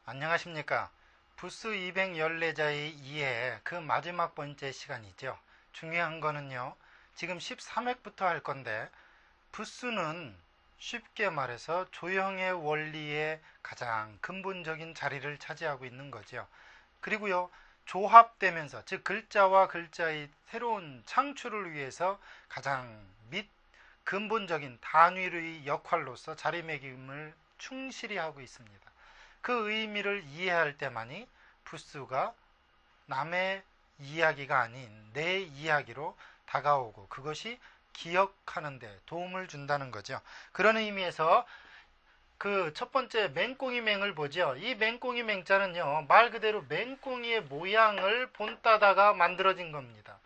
안녕하십니까. 부수 214자의 2의 그 마지막 번째 시간이죠. 중요한 거는요, 지금 13회부터 할 건데, 부수는 쉽게 말해서 조형의 원리의 가장 근본적인 자리를 차지하고 있는 거죠. 그리고요, 조합되면서, 즉 글자와 글자의 새로운 창출을 위해서 가장 근본적인 단위의 역할로서 자리매김을 충실히 하고 있습니다. 그 의미를 이해할 때만이 부수가 남의 이야기가 아닌 내 이야기로 다가오고 그것이 기억하는 데 도움을 준다는 거죠. 그런 의미에서 그 첫 번째 맹꽁이 맹을 보죠. 이 맹꽁이 맹자는요, 말 그대로 맹꽁이의 모양을 본따다가 만들어진 겁니다.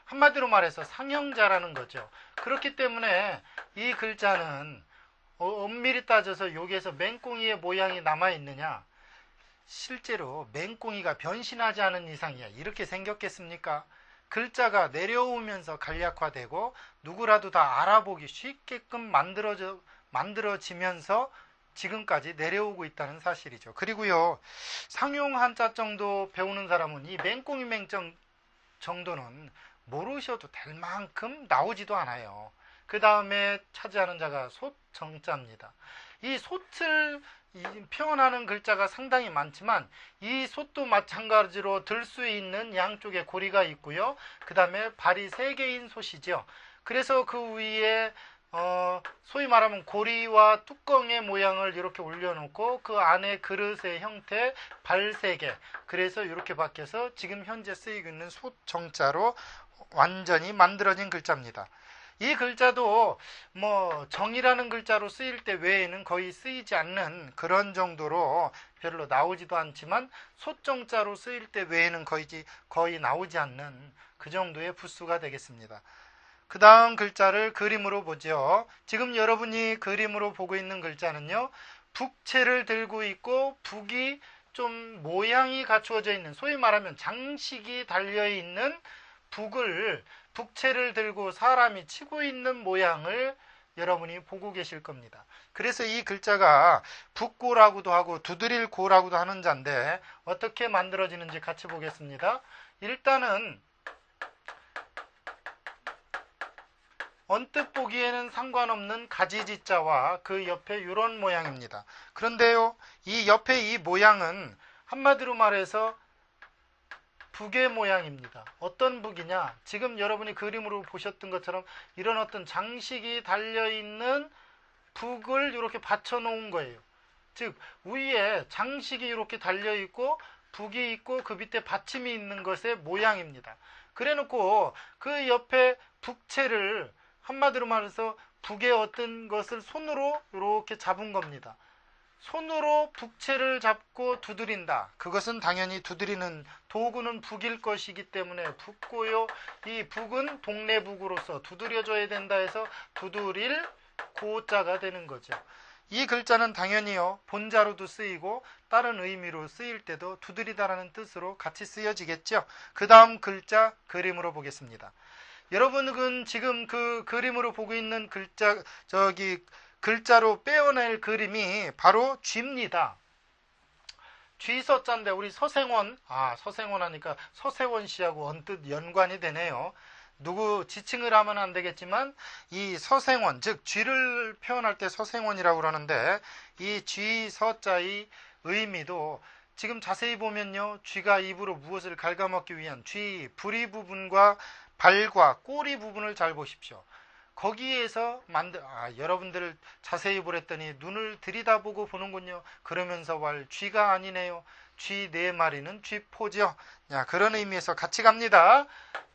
한마디로 말해서 상형자라는 거죠. 그렇기 때문에 이 글자는 엄밀히 따져서 여기에서 맹꽁이의 모양이 남아있느냐, 실제로 맹꽁이가 변신하지 않은 이상이야 이렇게 생겼겠습니까? 글자가 내려오면서 간략화되고 누구라도 다 알아보기 쉽게끔 만들어지면서 지금까지 내려오고 있다는 사실이죠. 그리고요, 상용 한자 정도 배우는 사람은 이 맹꽁이 맹정 정도는 모르셔도 될 만큼 나오지도 않아요. 그 다음에 차지하는 자가 솥정자입니다. 이 솥을 표현하는 글자가 상당히 많지만 이 솥도 마찬가지로 들 수 있는 양쪽에 고리가 있고요. 그 다음에 발이 3개인 솥이죠. 그래서 그 위에 소위 말하면 고리와 뚜껑의 모양을 이렇게 올려놓고 그 안에 그릇의 형태 발 3개, 그래서 이렇게 바뀌어서 지금 현재 쓰이고 있는 솥정자로 완전히 만들어진 글자입니다. 이 글자도 뭐 정이라는 글자로 쓰일 때 외에는 거의 쓰이지 않는 그런 정도로 별로 나오지도 않지만 솥정자로 쓰일 때 외에는 거의 나오지 않는 그 정도의 부수가 되겠습니다. 그 다음 글자를 그림으로 보죠. 지금 여러분이 그림으로 보고 있는 글자는요, 북채를 들고 있고 북이 좀 모양이 갖추어져 있는, 소위 말하면 장식이 달려있는 북채를 들고 사람이 치고 있는 모양을 여러분이 보고 계실 겁니다. 그래서 이 글자가 북고라고도 하고 두드릴 고라고도 하는 자인데 어떻게 만들어지는지 같이 보겠습니다. 일단은 언뜻 보기에는 상관없는 가지지자와 그 옆에 이런 모양입니다. 그런데요, 이 옆에 이 모양은 한마디로 말해서 북의 모양입니다. 어떤 북이냐? 지금 여러분이 그림으로 보셨던 것처럼 이런 어떤 장식이 달려있는 북을 이렇게 받쳐 놓은 거예요. 즉 위에 장식이 이렇게 달려있고 북이 있고 그 밑에 받침이 있는 것의 모양입니다. 그래 놓고 그 옆에 북채를 한마디로 말해서 북의 어떤 것을 손으로 이렇게 잡은 겁니다. 손으로 북채를 잡고 두드린다. 그것은 당연히 두드리는 도구는 북일 것이기 때문에 북고요. 이 북은 동네 북으로서 두드려줘야 된다 해서 두드릴 고자가 되는 거죠. 이 글자는 당연히요, 본자로도 쓰이고 다른 의미로 쓰일 때도 두드리다라는 뜻으로 같이 쓰여지겠죠. 그 다음 글자 그림으로 보겠습니다. 여러분은 지금 그 그림으로 보고 있는 글자로 빼어낼 그림이 바로 쥐입니다. 쥐서자인데 우리 서생원 하니까 서세원 씨하고 언뜻 연관이 되네요. 누구 지칭을 하면 안 되겠지만 이 서생원, 즉 쥐를 표현할 때 서생원이라고 그러는데 이 쥐서자의 의미도 지금 자세히 보면요, 쥐가 입으로 무엇을 갉아먹기 위한 쥐 부리 부분과 발과 꼬리 부분을 잘 보십시오. 거기에서 여러분들 자세히 보랬더니 눈을 들이다보고 보는군요. 그러면서 쥐가 아니네요. 쥐 4마리는 쥐포죠. 그런 의미에서 같이 갑니다.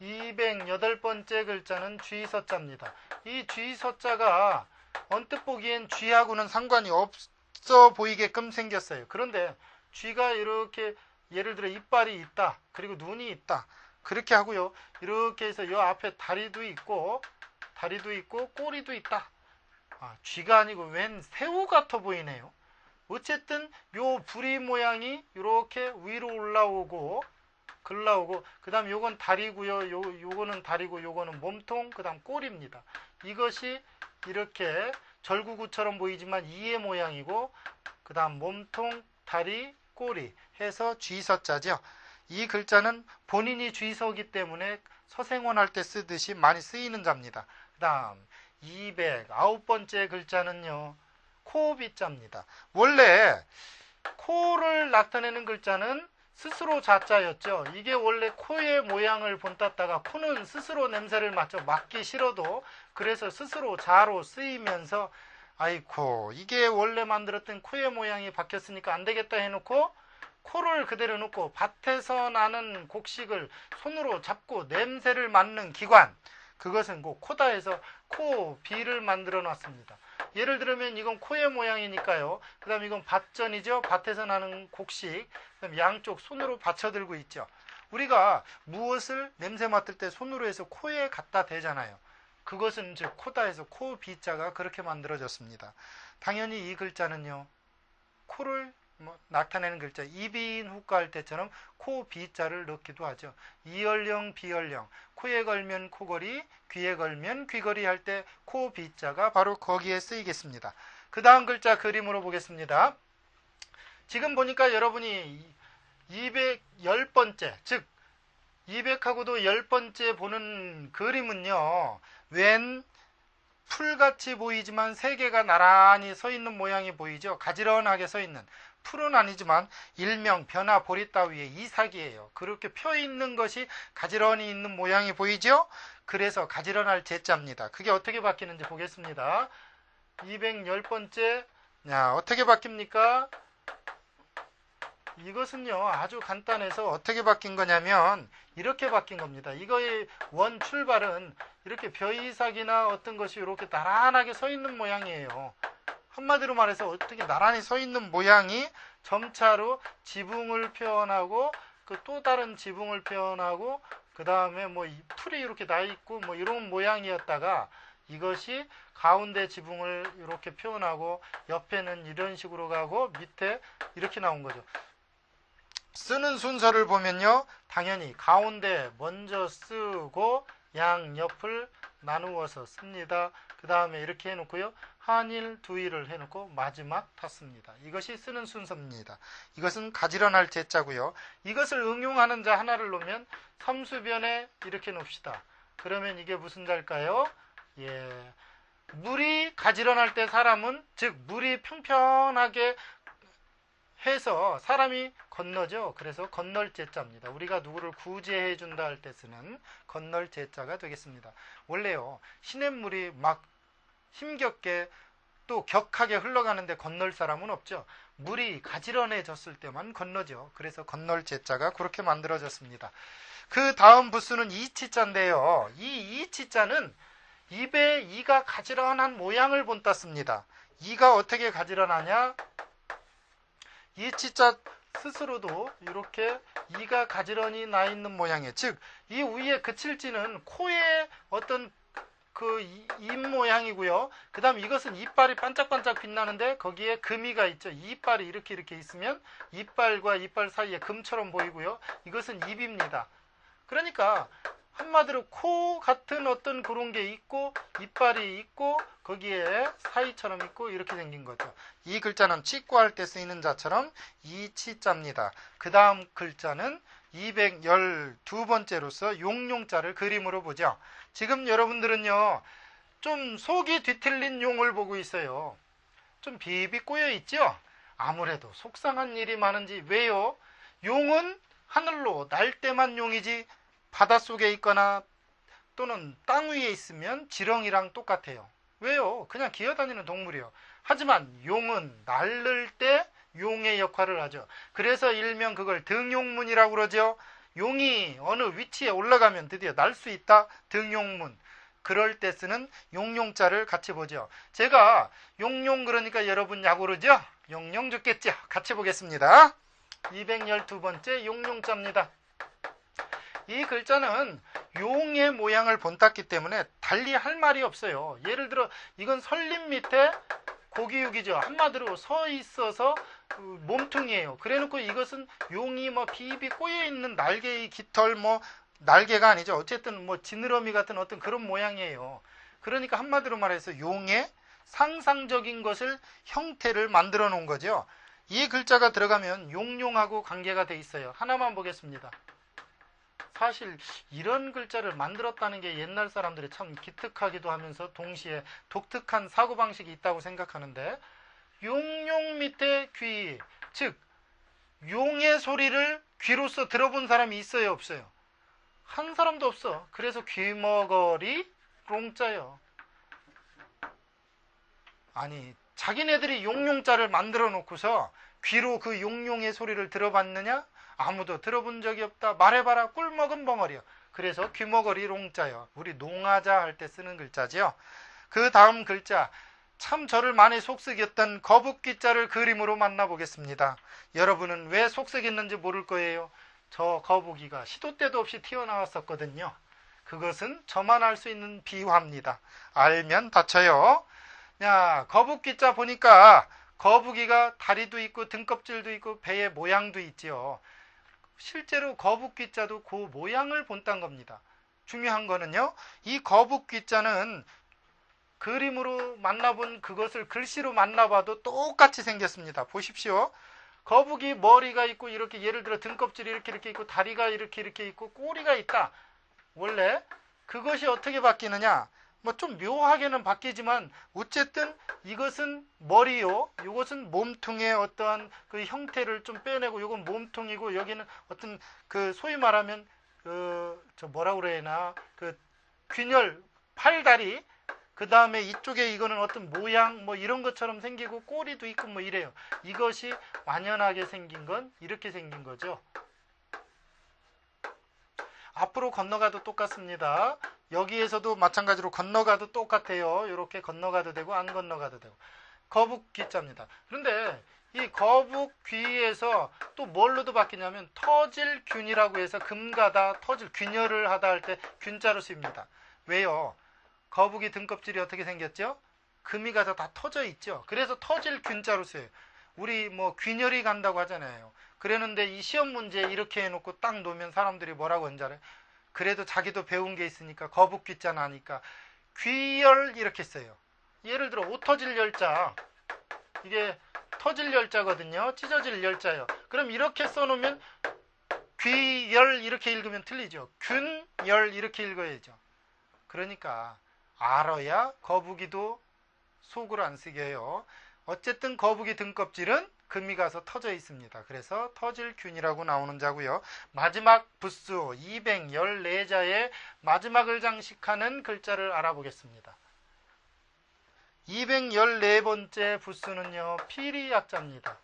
208번째 글자는 쥐서자입니다. 이 쥐서자가 언뜻 보기엔 쥐하고는 상관이 없어 보이게끔 생겼어요. 그런데 쥐가 이렇게 예를 들어 이빨이 있다, 그리고 눈이 있다, 그렇게 하고요, 이렇게 해서 이 앞에 다리도 있고 꼬리도 있다. 쥐가 아니고 웬 새우 같아 보이네요. 어쨌든 요 부리 모양이 이렇게 위로 올라오고 그 다음 요건 다리고요, 요거는 다리고 요거는 몸통, 그 다음 꼬리입니다. 이것이 이렇게 절구구처럼 보이지만 이의 모양이고 그 다음 몸통, 다리, 꼬리 해서 쥐서자죠. 이 글자는 본인이 쥐서기 때문에 서생원 할 때 쓰듯이 많이 쓰이는 자입니다. 그 다음 209번째 글자는요. 코비자입니다. 원래 코를 나타내는 글자는 스스로 자자였죠. 이게 원래 코의 모양을 본땄다가 코는 스스로 냄새를 맡기 싫어도 그래서 스스로 자로 쓰이면서 아이코 이게 원래 만들었던 코의 모양이 바뀌었으니까 안 되겠다 해놓고 코를 그대로 놓고 밭에서 나는 곡식을 손으로 잡고 냄새를 맡는 기관, 그것은 그 코다 해서 코비를 만들어 놨습니다. 예를 들면 이건 코의 모양이니까요. 그 다음 이건 밭전이죠. 밭에서 나는 곡식. 그다음 양쪽 손으로 받쳐들고 있죠. 우리가 무엇을 냄새 맡을 때 손으로 해서 코에 갖다 대잖아요. 그것은 즉 코다 해서 코비자가 그렇게 만들어졌습니다. 당연히 이 글자는요. 코를 나타내는 글자 이비인 후가 할 때처럼 코비자를 넣기도 하죠. 이얼령 비얼령 코에 걸면 코걸이 귀에 걸면 귀걸이 할 때 코비자가 바로 거기에 쓰이겠습니다. 그 다음 글자 그림으로 보겠습니다. 지금 보니까 여러분이 210번째 즉 200하고도 10번째 보는 그림은요. 웬 풀같이 보이지만 세 개가 나란히 서 있는 모양이 보이죠. 가지런하게 서 있는 풀은 아니지만 일명 변화 보리 따위의 이삭이에요. 그렇게 펴 있는 것이 가지런히 있는 모양이 보이죠. 그래서 가지런할 제자입니다. 그게 어떻게 바뀌는지 보겠습니다. 210번째 어떻게 바뀝니까? 이것은요 아주 간단해서 어떻게 바뀐 거냐면 이렇게 바뀐 겁니다. 이거의 원 출발은 이렇게 벼이삭이나 어떤 것이 이렇게 나란하게 서 있는 모양이에요. 한마디로 말해서 어떻게 나란히 서 있는 모양이 점차로 지붕을 표현하고 그 또 다른 지붕을 표현하고 그 다음에 뭐 풀이 이렇게 나 있고 뭐 이런 모양이었다가 이것이 가운데 지붕을 이렇게 표현하고 옆에는 이런 식으로 가고 밑에 이렇게 나온 거죠. 쓰는 순서를 보면요. 당연히 가운데 먼저 쓰고 양옆을 나누어서 씁니다. 그 다음에 이렇게 해놓고요. 한일, 두일을 해놓고 마지막 탔습니다. 이것이 쓰는 순서입니다. 이것은 가지런할 제자고요. 이것을 응용하는 자 하나를 놓으면 삼수변에 이렇게 놓읍시다. 그러면 이게 무슨 자일까요? 예, 물이 가지런할 때 사람은 즉 물이 평평하게 해서 사람이 건너죠. 그래서 건널 제자입니다. 우리가 누구를 구제해 준다 할 때 쓰는 건널 제자가 되겠습니다. 원래요. 시냇물이 막 힘겹게 또 격하게 흘러가는데 건널 사람은 없죠. 물이 가지런해졌을 때만 건너죠. 그래서 건널 제자가 그렇게 만들어졌습니다. 그 다음 부수는 이치자인데요. 이 이치자는 입에 이가 가지런한 모양을 본땄습니다. 이가 어떻게 가지런하냐? 이치자 스스로도 이렇게 이가 가지런히 나 있는 모양이에요. 즉, 이 위에 그칠지는 코의 어떤 그 입 모양이고요. 그 다음 이것은 이빨이 반짝반짝 빛나는데 거기에 금이가 있죠. 이빨이 이렇게 있으면 이빨과 이빨 사이에 금처럼 보이고요. 이것은 입입니다. 그러니까 한마디로 코 같은 어떤 그런 게 있고 이빨이 있고 거기에 사이처럼 있고 이렇게 생긴 거죠. 이 글자는 치과할 때 쓰이는 자처럼 이치자입니다. 그 다음 글자는 212번째로서 용용자를 그림으로 보죠. 지금 여러분들은요 좀 속이 뒤틀린 용을 보고 있어요. 좀 비비 꼬여 있죠. 아무래도 속상한 일이 많은지. 왜요? 용은 하늘로 날 때만 용이지 바닷속에 있거나 또는 땅 위에 있으면 지렁이랑 똑같아요. 왜요? 그냥 기어다니는 동물이요. 하지만 용은 날를 때 용의 역할을 하죠. 그래서 일명 그걸 등용문이라고 그러죠. 용이 어느 위치에 올라가면 드디어 날 수 있다. 등용문. 그럴 때 쓰는 용용자를 같이 보죠. 제가 용용 그러니까 여러분 야구르죠? 용용 좋겠죠? 같이 보겠습니다. 212번째 용용자입니다. 이 글자는 용의 모양을 본땄기 때문에 달리 할 말이 없어요. 예를 들어 이건 설림 밑에 고기육이죠. 한마디로 서 있어서 몸뚱이에요. 그래놓고 이것은 용이 뭐 비비 꼬여있는 날개의 깃털 날개가 아니죠. 어쨌든 지느러미 같은 어떤 그런 모양이에요. 그러니까 한마디로 말해서 용의 상상적인 것을 형태를 만들어 놓은 거죠. 이 글자가 들어가면 용용하고 관계가 돼 있어요. 하나만 보겠습니다. 사실 이런 글자를 만들었다는 게 옛날 사람들이 참 기특하기도 하면서 동시에 독특한 사고방식이 있다고 생각하는데, 용용 밑에 귀, 즉 용의 소리를 귀로써 들어본 사람이 있어요, 없어요? 한 사람도 없어. 그래서 귀머거리 롱자요. 아니, 자기네들이 용용자를 만들어 놓고서 귀로 그 용용의 소리를 들어봤느냐? 아무도 들어본 적이 없다. 말해봐라. 꿀먹은 벙어리요. 그래서 귀머거리 롱자요. 우리 농하자 할 때 쓰는 글자죠. 그 다음 글자, 참 저를 많이 속썩였던 거북귀자를 그림으로 만나보겠습니다. 여러분은 왜 속썩였는지 모를 거예요. 저 거북이가 시도 때도 없이 튀어나왔었거든요. 그것은 저만 알 수 있는 비화입니다. 알면 다쳐요. 야, 거북귀자 보니까 거북이가 다리도 있고 등껍질도 있고 배의 모양도 있지요. 실제로 거북귀자도 그 모양을 본딴 겁니다. 중요한 거는요, 이 거북귀자는 그림으로 만나본 그것을 글씨로 만나봐도 똑같이 생겼습니다. 보십시오. 거북이 머리가 있고 이렇게, 예를 들어 등껍질이 이렇게 있고 다리가 이렇게 있고 꼬리가 있다. 원래 그것이 어떻게 바뀌느냐? 뭐 좀 묘하게는 바뀌지만 어쨌든 이것은 머리요, 이것은 몸통의 어떠한 그 형태를 좀 빼내고, 이건 몸통이고 여기는 어떤 그 소위 말하면 저 뭐라 그래야 하나, 그 균열, 팔다리, 그 다음에 이쪽에 이거는 어떤 모양 뭐 이런 것처럼 생기고 꼬리도 있고 뭐 이래요. 이것이 완연하게 생긴 건 이렇게 생긴 거죠. 앞으로 건너가도 똑같습니다. 여기에서도 마찬가지로 건너가도 똑같아요. 이렇게 건너가도 되고 안 건너가도 되고. 거북귀자입니다. 그런데 이 거북귀에서 또 뭘로도 바뀌냐면 터질균이라고 해서 금가다, 터질, 균열을 하다 할 때 균자로 쓰입니다. 왜요? 거북이 등껍질이 어떻게 생겼죠? 금이 가서 다 터져 있죠. 그래서 터질균자로 써요. 우리 뭐 균열이 간다고 하잖아요. 그랬는데 이 시험 문제 이렇게 해놓고 딱 놓으면 사람들이 뭐라고 하는지 알아요? 그래도 자기도 배운 게 있으니까 거북귀자나 하니까 귀열 이렇게 써요. 예를 들어 오터질 열자, 이게 터질 열자거든요. 찢어질 열자요. 그럼 이렇게 써놓으면 귀열 이렇게 읽으면 틀리죠. 균열 이렇게 읽어야죠. 그러니까 알아야 거북이도 속을 안 쓰게요. 어쨌든 거북이 등껍질은 금이 가서 터져 있습니다. 그래서 터질균이라고 나오는 자고요. 마지막 부수 214자의 마지막을 장식하는 글자를 알아보겠습니다. 214번째 부수는요, 피리약자입니다.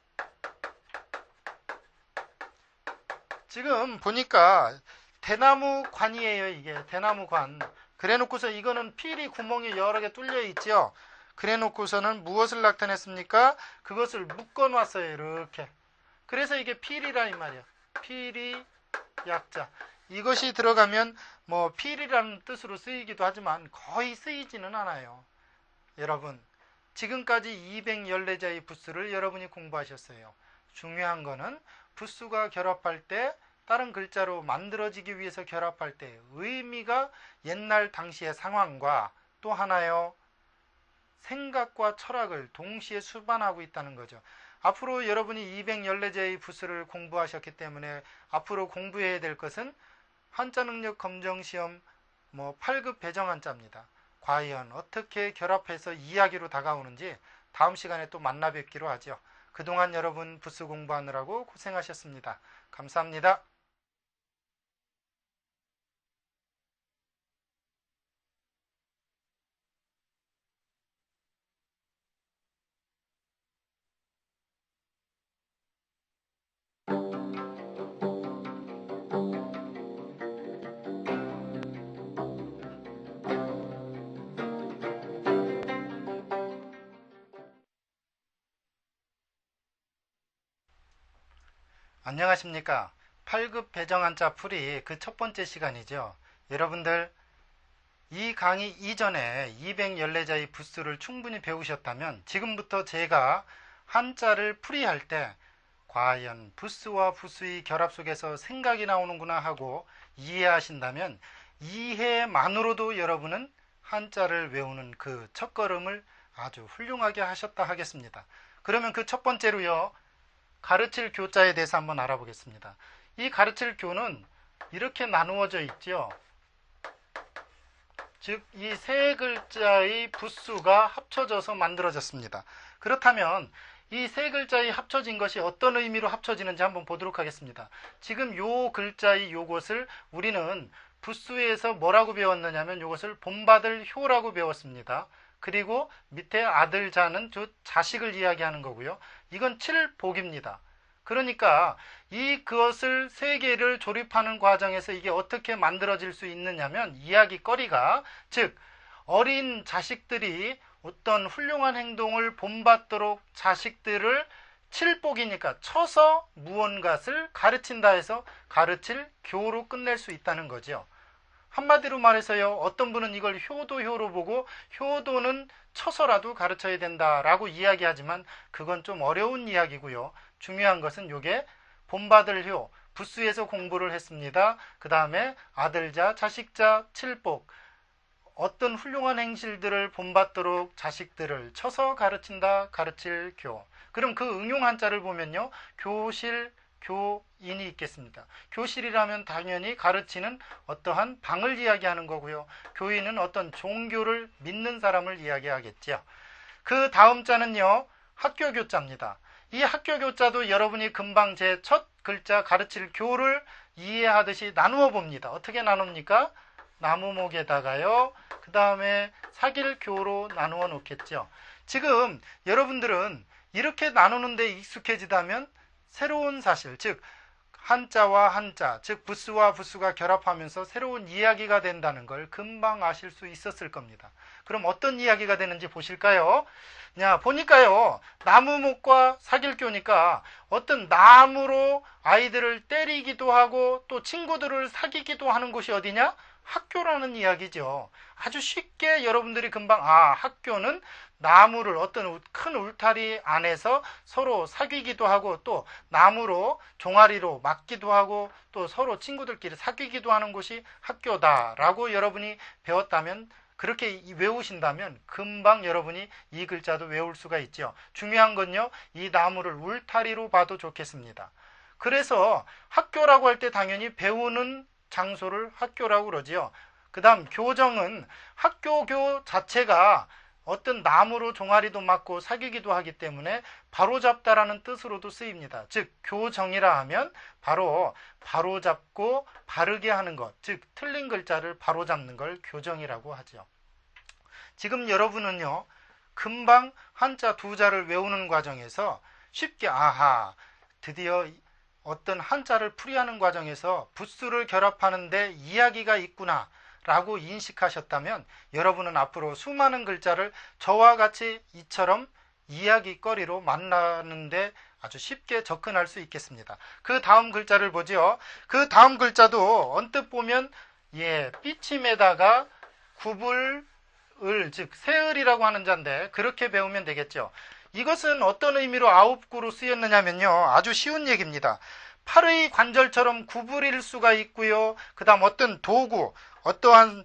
지금 보니까 대나무관이에요. 이게 대나무관. 그래 놓고서 이거는 피리 구멍이 여러 개 뚫려 있죠. 그래 놓고서는 무엇을 나타냈습니까? 그것을 묶어 놨어요. 이렇게. 그래서 이게 필이라 이 말이야. 필이 약자. 이것이 들어가면 뭐 필이라는 뜻으로 쓰이기도 하지만 거의 쓰이지는 않아요. 여러분, 지금까지 214자의 부수를 여러분이 공부하셨어요. 중요한 거는 부수가 결합할 때, 다른 글자로 만들어지기 위해서 결합할 때 의미가 옛날 당시의 상황과 또 하나요, 생각과 철학을 동시에 수반하고 있다는 거죠. 앞으로 여러분이 214제의 부수를 공부하셨기 때문에 앞으로 공부해야 될 것은 한자능력 검정시험 8급 배정한자입니다. 과연 어떻게 결합해서 이야기로 다가오는지 다음 시간에 또 만나 뵙기로 하죠. 그동안 여러분 부수 공부하느라고 고생하셨습니다. 감사합니다. 안녕하십니까. 8급 배정한자 풀이 그 첫 번째 시간이죠. 여러분들 이 강의 이전에 214자의 부수를 충분히 배우셨다면 지금부터 제가 한자를 풀이할 때 과연 부수와 부수의 결합 속에서 생각이 나오는구나 하고 이해하신다면 이해만으로도 여러분은 한자를 외우는 그 첫걸음을 아주 훌륭하게 하셨다 하겠습니다. 그러면 그 첫 번째로요, 가르칠 교자에 대해서 한번 알아보겠습니다. 이 가르칠 교는 이렇게 나누어져 있죠. 즉, 이 세 글자의 부수가 합쳐져서 만들어졌습니다. 그렇다면 이 세 글자의 합쳐진 것이 어떤 의미로 합쳐지는지 한번 보도록 하겠습니다. 지금 요 글자의 요것을 우리는 부수에서 뭐라고 배웠느냐면 요것을 본받을 효라고 배웠습니다. 그리고 밑에 아들 자는 저 자식을 이야기하는 거고요. 이건 칠복입니다. 그러니까 그것을 세 개를 조립하는 과정에서 이게 어떻게 만들어질 수 있느냐면 이야기거리가, 즉 어린 자식들이 어떤 훌륭한 행동을 본받도록 자식들을 칠복이니까 쳐서 무언가를 가르친다 해서 가르칠 교로 끝낼 수 있다는 거죠. 한마디로 말해서요, 어떤 분은 이걸 효도효로 보고 효도는 쳐서라도 가르쳐야 된다라고 이야기하지만 그건 좀 어려운 이야기고요. 중요한 것은 요게 본받을 효, 부수에서 공부를 했습니다. 그 다음에 아들자, 자식자, 칠복, 어떤 훌륭한 행실들을 본받도록 자식들을 쳐서 가르친다, 가르칠 교. 그럼 그 응용 한자를 보면요, 교실, 교인이 있겠습니다. 교실이라면 당연히 가르치는 어떠한 방을 이야기하는 거고요. 교인은 어떤 종교를 믿는 사람을 이야기하겠죠. 그 다음 자는요, 학교교자입니다. 이 학교교자도 여러분이 금방 제 첫 글자 가르칠 교를 이해하듯이 나누어 봅니다. 어떻게 나눕니까? 나무목에다가요, 그 다음에 사길 교로 나누어 놓겠죠. 지금 여러분들은 이렇게 나누는 데 익숙해지다면 새로운 사실, 즉 한자와 한자, 즉 부수와 부수가 결합하면서 새로운 이야기가 된다는 걸 금방 아실 수 있었을 겁니다. 그럼 어떤 이야기가 되는지 보실까요? 보니까요, 나무목과 사길교니까 어떤 나무로 아이들을 때리기도 하고 또 친구들을 사귀기도 하는 곳이 어디냐? 학교라는 이야기죠. 아주 쉽게 여러분들이 금방 학교는 나무를 어떤 큰 울타리 안에서 서로 사귀기도 하고 또 나무로 종아리로 맞기도 하고 또 서로 친구들끼리 사귀기도 하는 곳이 학교다라고 여러분이 배웠다면, 그렇게 외우신다면 금방 여러분이 이 글자도 외울 수가 있죠. 중요한 건요, 이 나무를 울타리로 봐도 좋겠습니다. 그래서 학교라고 할 때 당연히 배우는 장소를 학교라고 그러지요. 그 다음 교정은 학교교 자체가 어떤 나무로 종아리도 맞고 사귀기도 하기 때문에 바로잡다라는 뜻으로도 쓰입니다. 즉 교정이라 하면 바로잡고 바르게 하는 것, 즉 틀린 글자를 바로잡는 걸 교정이라고 하죠. 지금 여러분은요, 금방 한자 두 자를 외우는 과정에서 쉽게 드디어 어떤 한자를 풀이하는 과정에서 부수를 결합하는데 이야기가 있구나 라고 인식하셨다면 여러분은 앞으로 수많은 글자를 저와 같이 이처럼 이야기거리로 만나는데 아주 쉽게 접근할 수 있겠습니다. 그 다음 글자를 보죠. 그 다음 글자도 언뜻 보면 삐침에다가 구불을, 즉 세을이라고 하는 자인데 그렇게 배우면 되겠죠. 이것은 어떤 의미로 아홉구로 쓰였느냐면요, 아주 쉬운 얘기입니다. 팔의 관절처럼 구부릴 수가 있고요. 그 다음 어떤 도구, 어떠한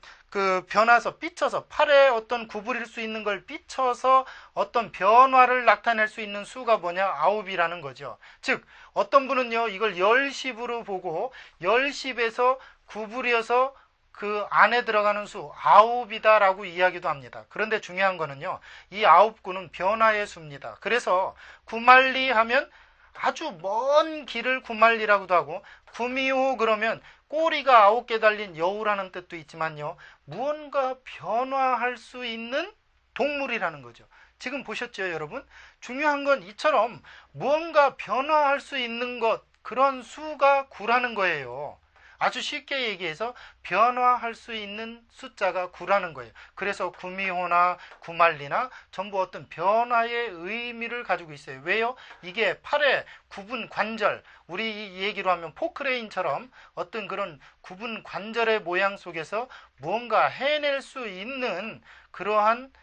변화서, 삐쳐서, 팔에 어떤 구부릴 수 있는 걸 삐쳐서 어떤 변화를 나타낼 수 있는 수가 뭐냐? 아홉이라는 거죠. 즉 어떤 분은요, 이걸 열십으로 보고 열십에서 구부려서 그 안에 들어가는 수 아홉이다라고 이야기도 합니다. 그런데 중요한 거는요, 이 아홉구는 변화의 수입니다. 그래서 구말리 하면 아주 먼 길을 구말리라고도 하고, 구미호 그러면 꼬리가 9개 달린 여우라는 뜻도 있지만요, 무언가 변화할 수 있는 동물이라는 거죠. 지금 보셨죠, 여러분? 중요한 건 이처럼 무언가 변화할 수 있는 것, 그런 수가 구라는 거예요. 아주 쉽게 얘기해서 변화할 수 있는 숫자가 9라는 거예요. 그래서 구미호나 구말리나 전부 어떤 변화의 의미를 가지고 있어요. 왜요? 이게 팔의 구분 관절, 우리 얘기로 하면 포크레인처럼 어떤 그런 구분 관절의 모양 속에서 무언가 해낼 수 있는 그러한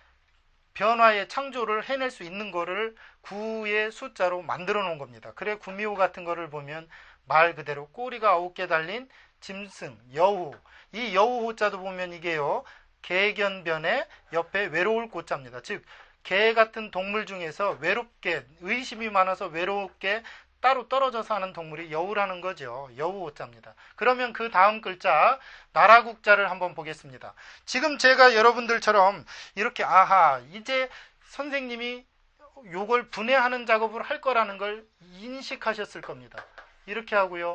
변화의 창조를 해낼 수 있는 거를 9의 숫자로 만들어 놓은 겁니다. 그래 구미호 같은 거를 보면 말 그대로 꼬리가 9개 달린 짐승, 여우. 이 여우 호자도 보면 이게요, 개견변의 옆에 외로울 고자입니다. 즉 개 같은 동물 중에서 외롭게, 의심이 많아서 외롭게 따로 떨어져 사는 동물이 여우라는 거죠. 여우호자입니다. 그러면 그 다음 글자 나라국자를 한번 보겠습니다. 지금 제가 여러분들처럼 이렇게 아하 이제 선생님이 요걸 분해하는 작업을 할 거라는 걸 인식하셨을 겁니다. 이렇게 하고요.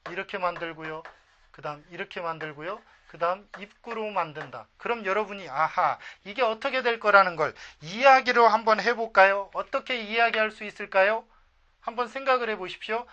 이렇게 만들고요. 그 다음 이렇게 만들고요. 그 다음 입구로 만든다. 그럼 여러분이 아하 이게 어떻게 될 거라는 걸 이야기로 한번 해볼까요? 어떻게 이야기할 수 있을까요? 한번 생각을 해보십시오.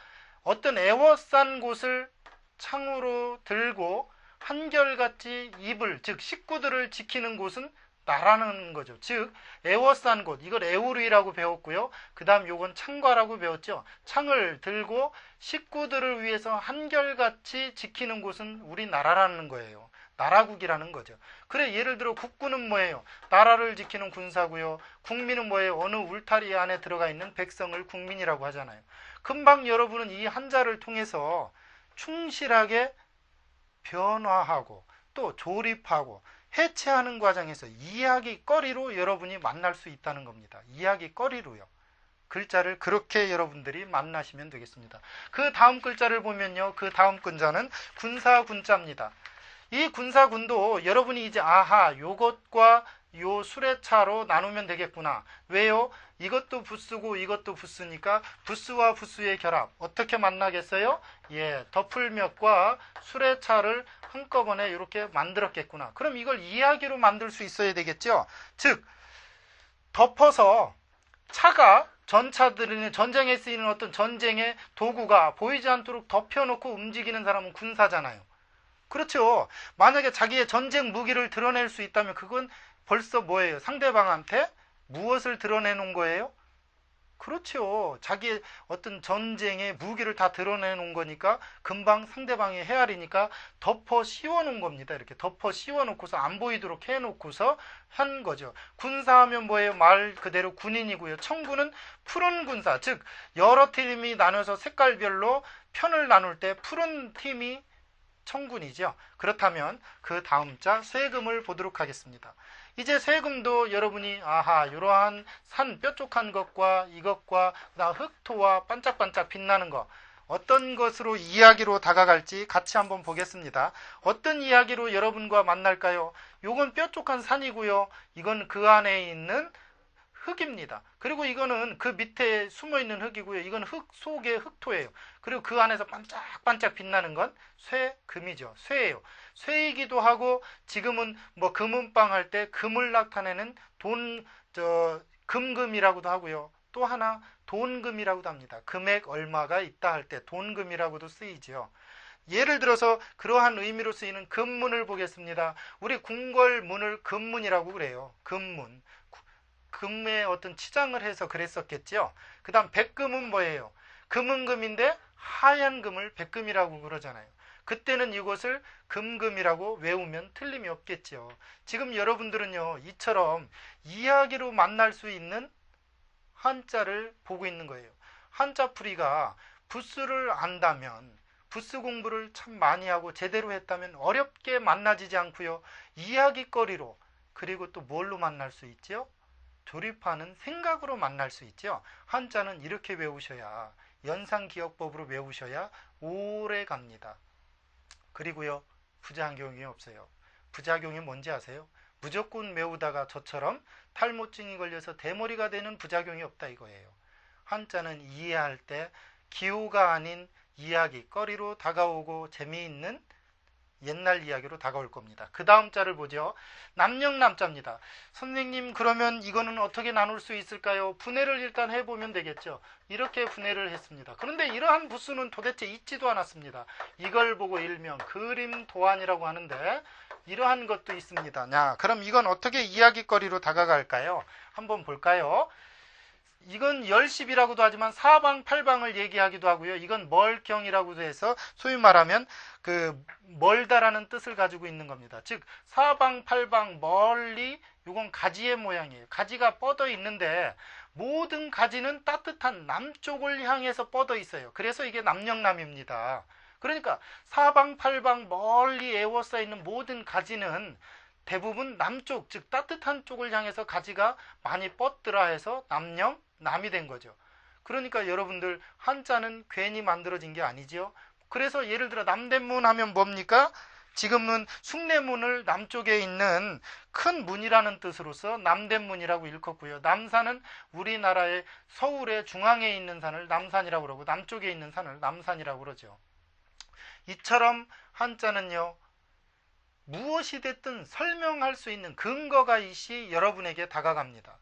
어떤 에워싼 곳을 창으로 들고 한결같이 이불, 즉 식구들을 지키는 곳은 나라는 거죠. 즉 에워싼 곳, 이걸 에우르이라고 배웠고요. 그 다음 요건 창과라고 배웠죠. 창을 들고 식구들을 위해서 한결같이 지키는 곳은 우리나라라는 거예요. 나라국이라는 거죠. 그래 예를 들어 국군은 뭐예요? 나라를 지키는 군사고요. 국민은 뭐예요? 어느 울타리 안에 들어가 있는 백성을 국민이라고 하잖아요. 금방 여러분은 이 한자를 통해서 충실하게 변화하고 또 조립하고 해체하는 과정에서 이야기거리로 여러분이 만날 수 있다는 겁니다. 이야기거리로요. 글자를 그렇게 여러분들이 만나시면 되겠습니다. 그 다음 글자를 보면요. 그 다음 글자는 군사군자입니다. 이 군사군도 여러분이 이제 아하 요것과 요 수레차로 나누면 되겠구나. 왜요? 이것도 부스고 이것도 부스니까 부스와 부스의 결합 어떻게 만나겠어요? 예, 덮을몇과 수레차를 한꺼번에 이렇게 만들었겠구나. 그럼 이걸 이야기로 만들 수 있어야 되겠죠? 즉 덮어서 차가 전차들은 전쟁에 쓰이는 어떤 전쟁의 도구가 보이지 않도록 덮여놓고 움직이는 사람은 군사잖아요. 그렇죠. 만약에 자기의 전쟁 무기를 드러낼 수 있다면 그건 벌써 뭐예요? 상대방한테 무엇을 드러내놓은 거예요? 그렇죠. 자기의 어떤 전쟁의 무기를 다 드러내놓은 거니까 금방 상대방이 헤아리니까 덮어 씌워놓은 겁니다. 이렇게 덮어 씌워놓고서 안 보이도록 해놓고서 한 거죠. 군사하면 뭐예요? 말 그대로 군인이고요. 청군은 푸른 군사, 즉 여러 팀이 나눠서 색깔별로 편을 나눌 때 푸른 팀이 청군이죠. 그렇다면 그 다음 자 세금을 보도록 하겠습니다. 이제 세금도 여러분이 아하 이러한 산 뾰족한 것과 이것과 그다음 흑토와 반짝반짝 빛나는 것 어떤 것으로 이야기로 다가갈지 같이 한번 보겠습니다. 어떤 이야기로 여러분과 만날까요? 요건 뾰족한 산이고요. 이건 그 안에 있는 흙입니다. 그리고 이거는 그 밑에 숨어있는 흙이고요. 이건 흙 속의 흙토예요. 그리고 그 안에서 반짝반짝 빛나는 건 쇠금이죠. 쇠예요. 쇠이기도 하고 지금은 뭐 금은방 할 때 금을 나타내는 금금이라고도 하고요. 또 하나 돈금이라고도 합니다. 금액 얼마가 있다 할 때 돈금이라고도 쓰이죠. 예를 들어서 그러한 의미로 쓰이는 금문을 보겠습니다. 우리 궁궐문을 금문이라고 그래요. 금문. 금의 어떤 치장을 해서 그랬었겠죠. 그 다음 백금은 뭐예요? 금은 금인데 하얀 금을 백금이라고 그러잖아요. 그때는 이것을 금금이라고 외우면 틀림이 없겠죠. 지금 여러분들은요 이처럼 이야기로 만날 수 있는 한자를 보고 있는 거예요. 한자풀이가 부스를 안다면 부스 공부를 참 많이 하고 제대로 했다면 어렵게 만나지지 않고요. 이야기거리로 그리고 또 뭘로 만날 수 있죠? 조립하는 생각으로 만날 수 있죠. 한자는 이렇게 외우셔야 연상기억법으로 외우셔야 오래 갑니다. 그리고요 부작용이 없어요. 부작용이 뭔지 아세요? 무조건 외우다가 저처럼 탈모증이 걸려서 대머리가 되는 부작용이 없다 이거예요. 한자는 이해할 때 기호가 아닌 이야기거리로 다가오고 재미있는 옛날 이야기로 다가올 겁니다. 그 다음 자를 보죠. 남영남자입니다. 선생님 그러면 이거는 어떻게 나눌 수 있을까요? 분해를 일단 해보면 되겠죠. 이렇게 분해를 했습니다. 그런데 이러한 부수는 도대체 있지도 않았습니다. 이걸 보고 일명 그림 도안이라고 하는데 이러한 것도 있습니다. 야, 그럼 이건 어떻게 이야기거리로 다가갈까요? 한번 볼까요? 이건 열십이라고도 하지만 사방팔방을 얘기하기도 하고요. 이건 멀경이라고도 해서 소위 말하면 그 멀다라는 뜻을 가지고 있는 겁니다. 즉 사방팔방 멀리 이건 가지의 모양이에요. 가지가 뻗어 있는데 모든 가지는 따뜻한 남쪽을 향해서 뻗어 있어요. 그래서 이게 남영남입니다. 그러니까 사방팔방 멀리 에워싸 있는 모든 가지는 대부분 남쪽, 즉 따뜻한 쪽을 향해서 가지가 많이 뻗더라 해서 남영, 남이 된 거죠. 그러니까 여러분들 한자는 괜히 만들어진 게 아니지요. 그래서 예를 들어 남대문 하면 뭡니까? 지금은 숭례문을 남쪽에 있는 큰 문이라는 뜻으로서 남대문이라고 일컫고요. 남산은 우리나라의 서울의 중앙에 있는 산을 남산이라고 그러고 남쪽에 있는 산을 남산이라고 그러죠. 이처럼 한자는요, 무엇이 됐든 설명할 수 있는 근거가 있이 여러분에게 다가갑니다.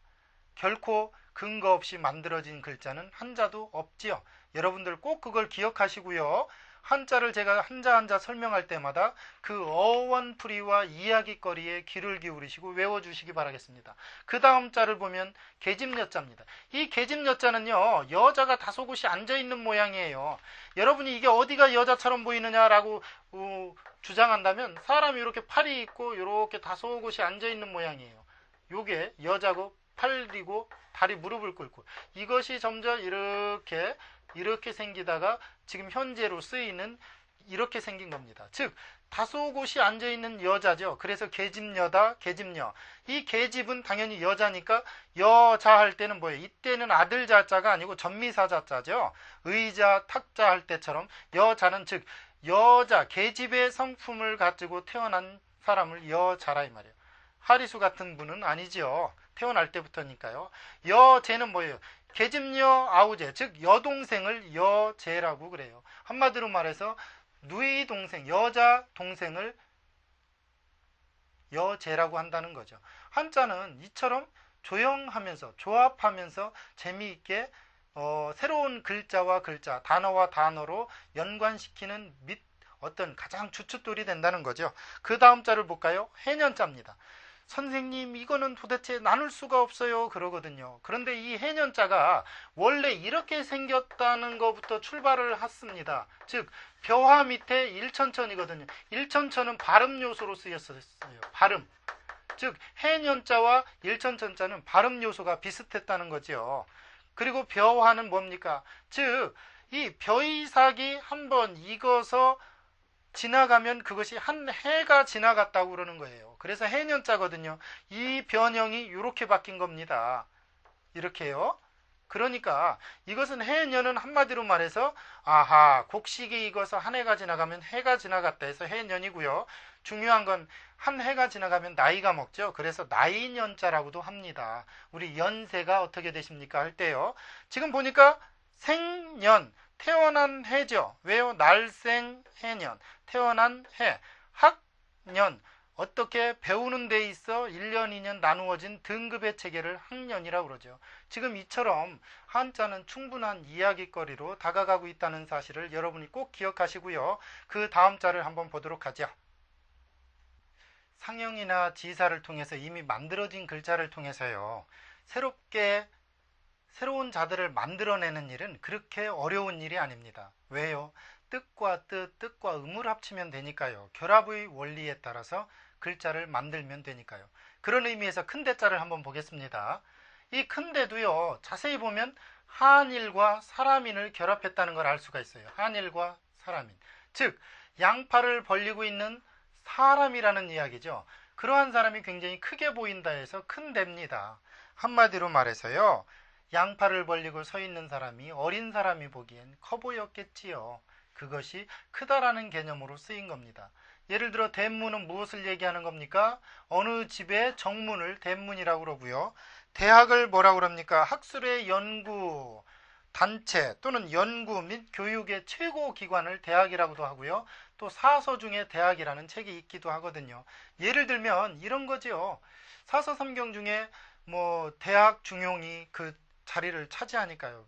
결코 근거 없이 만들어진 글자는 한자도 없지요. 여러분들 꼭 그걸 기억하시고요. 한자를 제가 한자 한자 설명할 때마다 그 어원풀이와 이야기거리에 귀를 기울이시고 외워주시기 바라겠습니다. 그 다음 자를 보면 계집여자입니다. 이 계집여자는요, 여자가 다소곳이 앉아있는 모양이에요. 여러분이 이게 어디가 여자처럼 보이느냐라고 주장한다면 사람이 이렇게 팔이 있고 이렇게 다소곳이 앉아있는 모양이에요. 요게 여자고 팔이고 다리 무릎을 꿇고 이것이 점점 이렇게 생기다가 지금 현재로 쓰이는 이렇게 생긴 겁니다. 즉 다소곳이 앉아있는 여자죠. 그래서 계집여다, 계집여. 이 계집은 당연히 여자니까 여자 할 때는 뭐예요? 이때는 아들 자자가 아니고 전미사 자자죠. 의자, 탁자 할 때처럼 여자는 즉 여자, 계집의 성품을 가지고 태어난 사람을 여자라 이 말이에요. 하리수 같은 분은 아니죠. 태어날 때부터니까요. 여제는 뭐예요? 계집여 아우제, 즉 여동생을 여제라고 그래요. 한마디로 말해서 누이 동생, 여자 동생을 여제라고 한다는 거죠. 한자는 이처럼 조형하면서 조합하면서 재미있게 새로운 글자와 글자, 단어와 단어로 연관시키는 어떤 가장 주춧돌이 된다는 거죠. 그 다음 자를 볼까요? 해년자입니다. 선생님, 이거는 도대체 나눌 수가 없어요 그러거든요. 그런데 이 해년자가 원래 이렇게 생겼다는 것부터 출발을 했습니다. 즉 벼화 밑에 일천천이거든요. 일천천은 발음 요소로 쓰였어요. 발음. 즉 해년자와 일천천자는 발음 요소가 비슷했다는 거죠. 그리고 벼화는 뭡니까? 즉 이 벼이삭이 한번 익어서 지나가면 그것이 한 해가 지나갔다고 그러는 거예요. 그래서 해년자거든요. 이 변형이 이렇게 바뀐 겁니다. 이렇게요. 그러니까 이것은 해년은 한마디로 말해서 아하, 곡식이 익어서 한 해가 지나가면 해가 지나갔다 해서 해년이고요. 중요한 건 한 해가 지나가면 나이가 먹죠. 그래서 나이년자라고도 합니다. 우리 연세가 어떻게 되십니까 할 때요. 지금 보니까 생년, 태어난 해죠. 왜요? 날생 해년, 태어난 해, 학년, 어떻게 배우는 데 있어 1년, 2년 나누어진 등급의 체계를 학년이라고 그러죠. 지금 이처럼 한자는 충분한 이야기거리로 다가가고 있다는 사실을 여러분이 꼭 기억하시고요. 그 다음 자를 한번 보도록 하죠. 상형이나 지사를 통해서 이미 만들어진 글자를 통해서요. 새로운 자들을 만들어내는 일은 그렇게 어려운 일이 아닙니다. 왜요? 뜻과 뜻, 뜻과 음을 합치면 되니까요. 결합의 원리에 따라서 글자를 만들면 되니까요. 그런 의미에서 큰 대자를 한번 보겠습니다. 이 큰 대도요. 자세히 보면 한일과 사람인을 결합했다는 걸 알 수가 있어요. 한일과 사람인. 즉 양팔을 벌리고 있는 사람이라는 이야기죠. 그러한 사람이 굉장히 크게 보인다 해서 큰 대입니다. 한마디로 말해서요. 양팔을 벌리고 서 있는 사람이 어린 사람이 보기엔 커 보였겠지요. 그것이 크다라는 개념으로 쓰인 겁니다. 예를 들어 대문은 무엇을 얘기하는 겁니까? 어느 집의 정문을 대문이라고 그러고요. 대학을 뭐라고 그럽니까? 학술의 연구 단체 또는 연구 및 교육의 최고 기관을 대학이라고도 하고요. 또 사서 중에 대학이라는 책이 있기도 하거든요. 예를 들면 이런 거죠. 사서삼경 중에 뭐 대학 중용이 그 자리를 차지하니까요.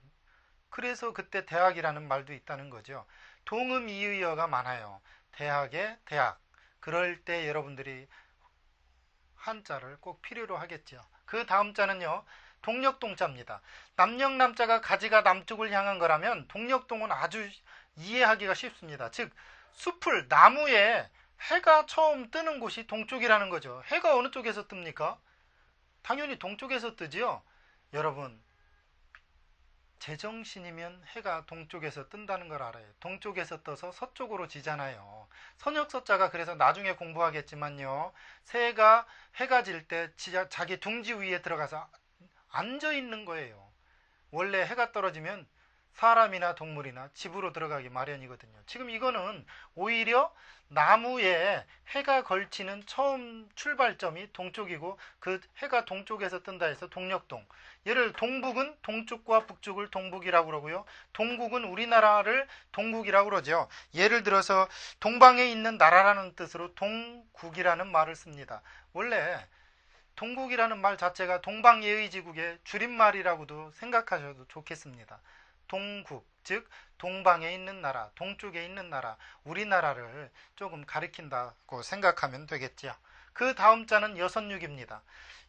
그래서 그때 대학이라는 말도 있다는 거죠. 동음이의어가 많아요. 대학의 대학. 그럴 때 여러분들이 한자를 꼭 필요로 하겠죠. 그 다음 자는요. 동력동자입니다. 남력남자가 가지가 남쪽을 향한 거라면 동력동은 아주 이해하기가 쉽습니다. 즉 숲을 나무에 해가 처음 뜨는 곳이 동쪽이라는 거죠. 해가 어느 쪽에서 뜹니까? 당연히 동쪽에서 뜨지요. 여러분 제정신이면 해가 동쪽에서 뜬다는 걸 알아요. 동쪽에서 떠서 서쪽으로 지잖아요. 선역서자가 그래서 나중에 공부하겠지만요. 새가 해가 질 때 자기 둥지 위에 들어가서 앉아 있는 거예요. 원래 해가 떨어지면 사람이나 동물이나 집으로 들어가기 마련이거든요. 지금 이거는 오히려 나무에 해가 걸치는 처음 출발점이 동쪽이고 그 해가 동쪽에서 뜬다 해서 동력동. 얘를 동북은 동쪽과 북쪽을 동북이라고 그러고요. 동국은 우리나라를 동국이라고 그러죠. 예를 들어서 동방에 있는 나라라는 뜻으로 동국이라는 말을 씁니다. 원래 동국이라는 말 자체가 동방예의지국의 줄임말이라고도 생각하셔도 좋겠습니다. 동국, 즉 동방에 있는 나라, 동쪽에 있는 나라, 우리나라를 조금 가리킨다고 생각하면 되겠죠. 그 다음 자는 여선육입니다.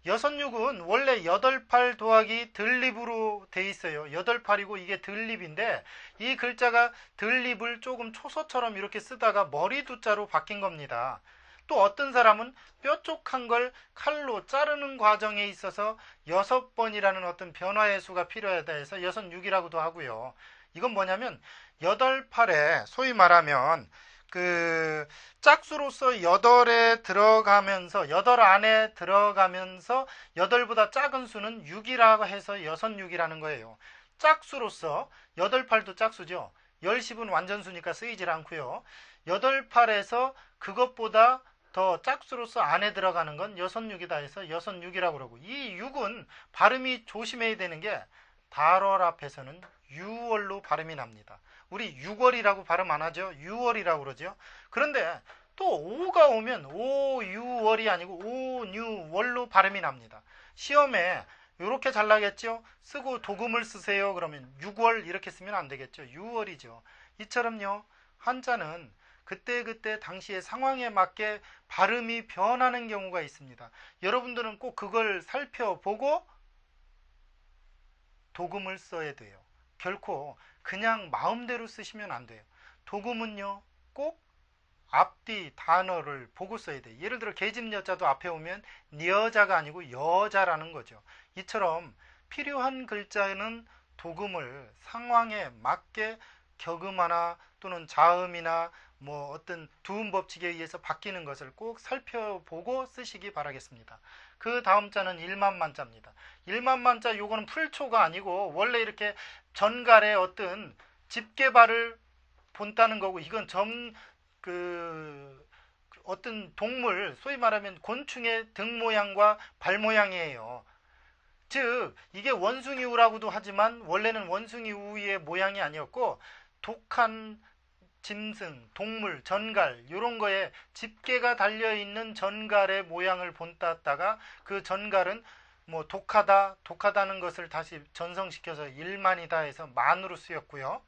여선육은 원래 8팔 더하기 들립으로 돼 있어요. 8팔이고 이게 들립인데 이 글자가 들립을 조금 초서처럼 이렇게 쓰다가 머리 두자로 바뀐 겁니다. 또 어떤 사람은 뾰족한 걸 칼로 자르는 과정에 있어서 6번이라는 어떤 변화의 수가 필요하다 해서 66이라고도 하고요. 이건 뭐냐면 8팔에 소위 말하면 그 짝수로서 8에 들어가면서 8 안에 들어가면서 8보다 작은 수는 6이라고 해서 66이라는 거예요. 짝수로서 8팔도 짝수죠. 10은 완전수니까 쓰이질 않고요. 8팔에서 그것보다 더 짝수로서 안에 들어가는 건 66이다 해서 66이라고 그러고, 이 6은 발음이 조심해야 되는 게 달월 앞에서는 유월로 발음이 납니다. 우리 6월이라고 발음 안 하죠. 6월이라고 그러죠. 그런데 또 5가 오면 5, 6월이 아니고 5, 6월로 발음이 납니다. 시험에 이렇게 잘 나겠죠. 쓰고 도금을 쓰세요. 그러면 6월 이렇게 쓰면 안 되겠죠. 6월이죠. 이처럼요. 한자는 그때그때 당시의 상황에 맞게 발음이 변하는 경우가 있습니다. 여러분들은 꼭 그걸 살펴보고 도금을 써야 돼요. 결코 그냥 마음대로 쓰시면 안 돼요. 도금은요, 꼭 앞뒤 단어를 보고 써야 돼요. 예를 들어 계집여자도 앞에 오면 여자가 아니고 여자라는 거죠. 이처럼 필요한 글자는 도금을 상황에 맞게 격음하나 또는 자음이나 뭐 어떤 두음 법칙에 의해서 바뀌는 것을 꼭 살펴보고 쓰시기 바라겠습니다. 그 다음 자는 일만만자입니다. 일만만자 요거는 풀초가 아니고 원래 이렇게 전갈의 어떤 집게발을 본다는 거고, 이건 어떤 동물, 소위 말하면 곤충의 등 모양과 발 모양이에요. 즉 이게 원숭이우라고도 하지만 원래는 원숭이우의 모양이 아니었고 독한 짐승, 동물, 전갈 이런 거에 집게가 달려있는 전갈의 모양을 본땄다가 그 전갈은 뭐 독하다는 것을 다시 전성시켜서 일만이다 해서 만으로 쓰였고요.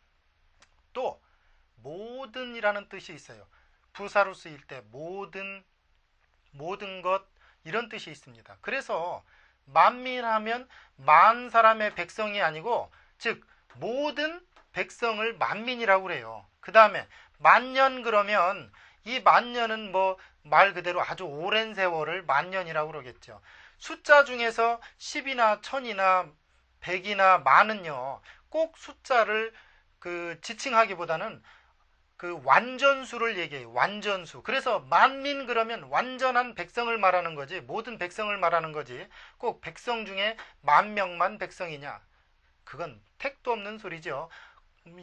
또 모든이라는 뜻이 있어요. 부사로 쓰일 때 모든 것 이런 뜻이 있습니다. 그래서 만민하면 만 사람의 백성이 아니고 즉 모든 백성을 만민이라고 그래요. 그 다음에 만년 그러면 이 만년은 뭐 말 그대로 아주 오랜 세월을 만년이라고 그러겠죠. 숫자 중에서 10이나 1000이나 100이나 만은요 꼭 숫자를 지칭하기보다는 그 완전수를 얘기해요. 완전수. 그래서 만민 그러면 완전한 백성을 말하는 거지, 모든 백성을 말하는 거지, 꼭 백성 중에 10,000,000만 백성이냐, 그건 택도 없는 소리죠.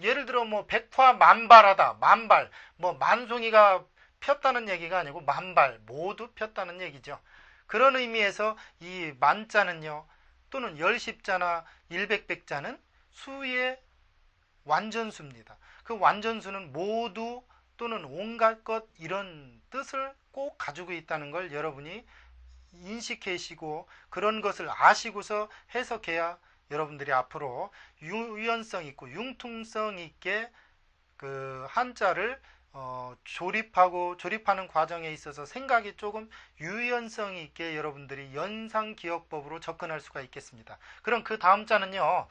예를 들어 뭐 백화 만발하다, 만발, 뭐 만송이가 폈다는 얘기가 아니고 만발 모두 폈다는 얘기죠. 그런 의미에서 이 만자는요, 또는 열십자나 일백백자는 수의 완전수입니다. 그 완전수는 모두 또는 온갖 것 이런 뜻을 꼭 가지고 있다는 걸 여러분이 인식하시고 그런 것을 아시고서 해석해야 여러분들이 앞으로 유연성 있고 융통성 있게 그 한자를 조립하는 과정에 있어서 생각이 조금 유연성 있게 여러분들이 연상기억법으로 접근할 수가 있겠습니다. 그럼 그 다음 자는요,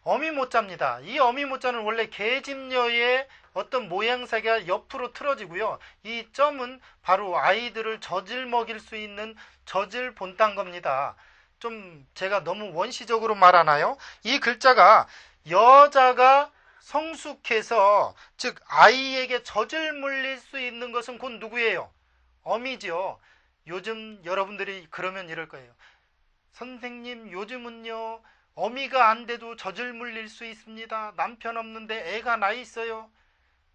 어미모자입니다. 이 어미모자는 원래 계집녀의 어떤 모양새가 옆으로 틀어지고요. 이 점은 바로 아이들을 젖을 먹일 수 있는 젖을 본딴 겁니다. 좀 제가 너무 원시적으로 말하나요? 이 글자가 여자가 성숙해서 즉 아이에게 젖을 물릴 수 있는 것은 곧 누구예요? 어미죠. 요즘 여러분들이 그러면 이럴 거예요. 선생님, 요즘은요 어미가 안 돼도 젖을 물릴 수 있습니다. 남편 없는데 애가 나 있어요.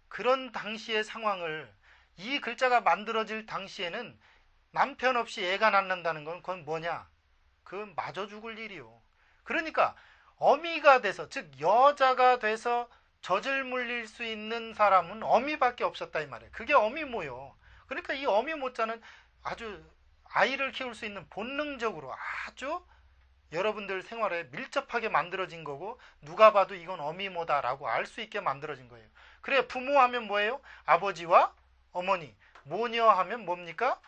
그런 당시의 상황을 이 글자가 만들어질 당시에는 남편 없이 애가 낳는다는 건 그건 뭐냐? 그 마저 죽을 일이요. 그러니까 어미가 돼서, 즉 여자가 돼서 젖을 물릴 수 있는 사람은 어미밖에 없었다 이 말이에요. 그게 어미모요. 그러니까 이 어미모자는 아주 아이를 키울 수 있는 본능적으로 아주 여러분들 생활에 밀접하게 만들어진 거고, 누가 봐도 이건 어미모다라고 알 수 있게 만들어진 거예요. 그래, 부모 하면 뭐예요? 아버지와 어머니. 모녀 하면 뭡니까?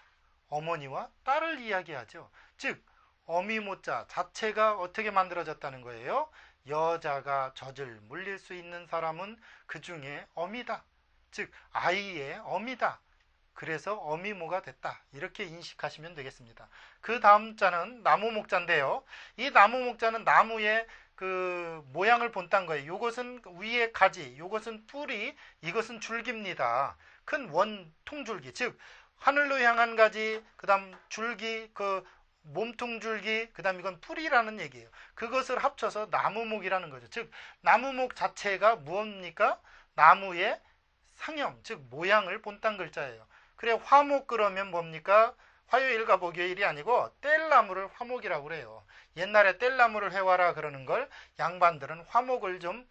어머니와 딸을 이야기하죠. 즉 어미모자 자체가 어떻게 만들어졌다는 거예요? 여자가 젖을 물릴 수 있는 사람은 그 중에 어미다. 즉 아이의 어미다. 그래서 어미모가 됐다. 이렇게 인식하시면 되겠습니다. 그 다음 자는 나무목자인데요. 이 나무목자는 나무의 그 모양을 본딴 거예요. 이것은 위에 가지, 이것은 뿌리, 이것은 줄기입니다. 큰 원통줄기, 즉 하늘로 향한 가지, 그 다음 줄기, 그 몸통줄기, 그 다음 이건 뿌리라는 얘기예요. 그것을 합쳐서 나무목이라는 거죠. 즉 나무목 자체가 무엇입니까? 나무의 상형, 즉 모양을 본딴 글자예요. 그래, 화목 그러면 뭡니까? 화요일과 목요일이 아니고 뗄나무를 화목이라고 그래요. 옛날에 뗄나무를 해와라 그러는 걸 양반들은 화목을 좀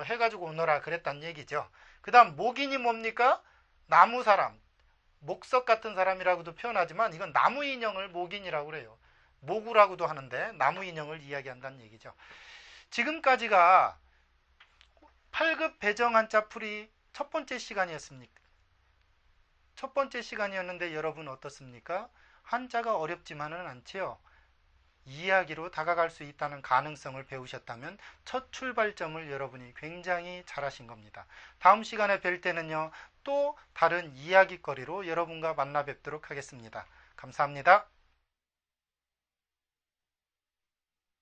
해가지고 오너라 그랬단 얘기죠. 그 다음 목인이 뭡니까? 나무 사람, 목석 같은 사람이라고도 표현하지만 이건 나무 인형을 목인이라고 그래요. 모구라고도 하는데 나무 인형을 이야기한다는 얘기죠. 지금까지가 8급 배정 한자 풀이 첫 번째 시간이었습니까? 첫 번째 시간이었는데 여러분 어떻습니까? 한자가 어렵지만은 않지요. 이야기로 다가갈 수 있다는 가능성을 배우셨다면 첫 출발점을 여러분이 굉장히 잘하신 겁니다. 다음 시간에 뵐 때는요, 또 다른 이야기거리로 여러분과 만나 뵙도록 하겠습니다. 감사합니다.